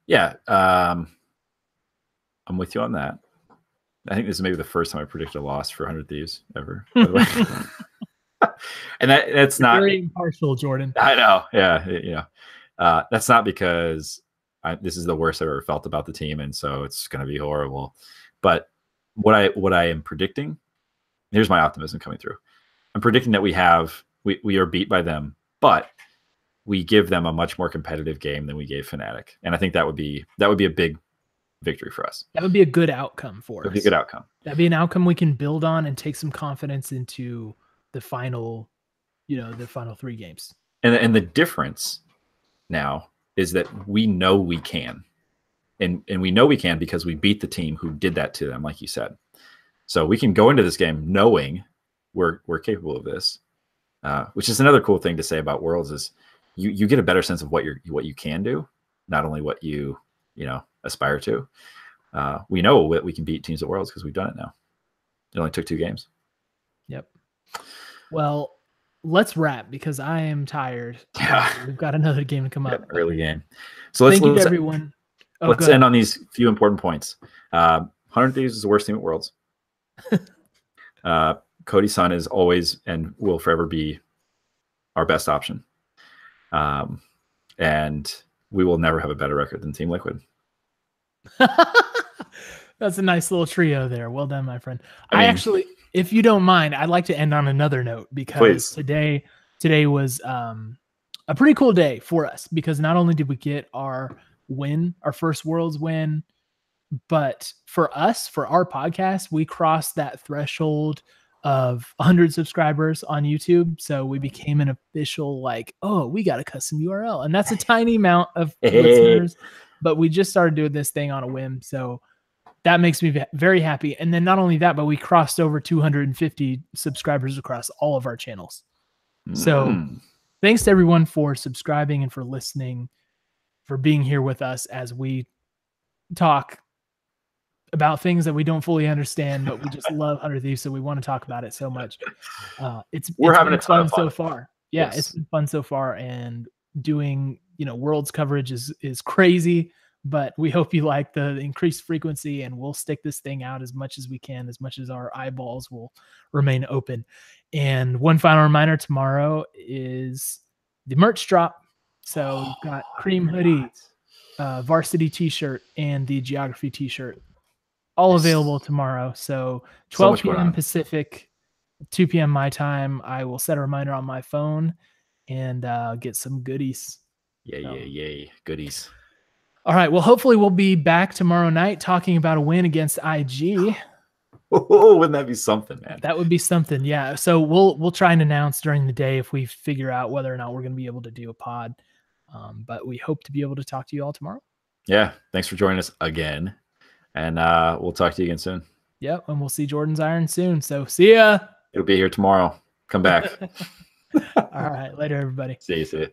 Yeah, I'm with you on that. I think this is maybe the first time I predicted a loss for 100 Thieves ever, by the way. And that's not very impartial, Jordan. I know. Yeah. That's not because this is the worst I've ever felt about the team, and so it's going to be horrible. But what I am predicting, here's my optimism coming through. I'm predicting that we are beat by them, but we give them a much more competitive game than we gave Fnatic, and I think that would be a big victory for us. That would be a good outcome for us. That'd be a good outcome. That'd be an outcome we can build on and take some confidence into the final, the final 3 games. And the difference now is that we know we can, and we know we can because we beat the team who did that to them, like you said. So we can go into this game knowing we're capable of this, which is another cool thing to say about Worlds is you get a better sense of what you can do, not only what you aspire to. We know that we can beat teams at Worlds because we've done it now. It only took 2 games. Yep. Well, let's wrap because I am tired. Yeah. We've got another game to come up. Early game. So let's everyone. Let's end on these few important points. 100 Thieves is the worst team at Worlds. Cody Sun is always and will forever be our best option. And we will never have a better record than Team Liquid. That's a nice little trio there. Well done, my friend. I actually, if you don't mind, I'd like to end on another note because today was a pretty cool day for us because not only did we get our first Worlds win, but for us, for our podcast, we crossed that threshold of 100 subscribers on YouTube. So we became an official, like, oh, we got a custom URL. And that's a tiny amount of listeners, but we just started doing this thing on a whim. So that makes me very happy. And then not only that, but we crossed over 250 subscribers across all of our channels. So thanks to everyone for subscribing and for listening, for being here with us as we talk about things that we don't fully understand, but we just love 100 Thieves, so we want to talk about it so much. It's having been fun so far. Yeah, yes. It's been fun so far, and doing Worlds coverage is crazy, but we hope you like the increased frequency, and we'll stick this thing out as much as we can, as much as our eyeballs will remain open. And one final reminder, tomorrow is the merch drop. So we've got Cream hoodie, varsity t-shirt, and the geography t-shirt. All available tomorrow. So 12 p.m. Pacific, 2 p.m. my time. I will set a reminder on my phone and get some goodies. Yay. Goodies. All right. Well, hopefully we'll be back tomorrow night talking about a win against IG. Oh, wouldn't that be something, man? That would be something. Yeah. So we'll try and announce during the day if we figure out whether or not we're going to be able to do a pod. But we hope to be able to talk to you all tomorrow. Yeah. Thanks for joining us again. And we'll talk to you again soon. Yep, and we'll see Jordan's Iron soon. So see ya. It'll be here tomorrow. Come back. All right, later, everybody. See you.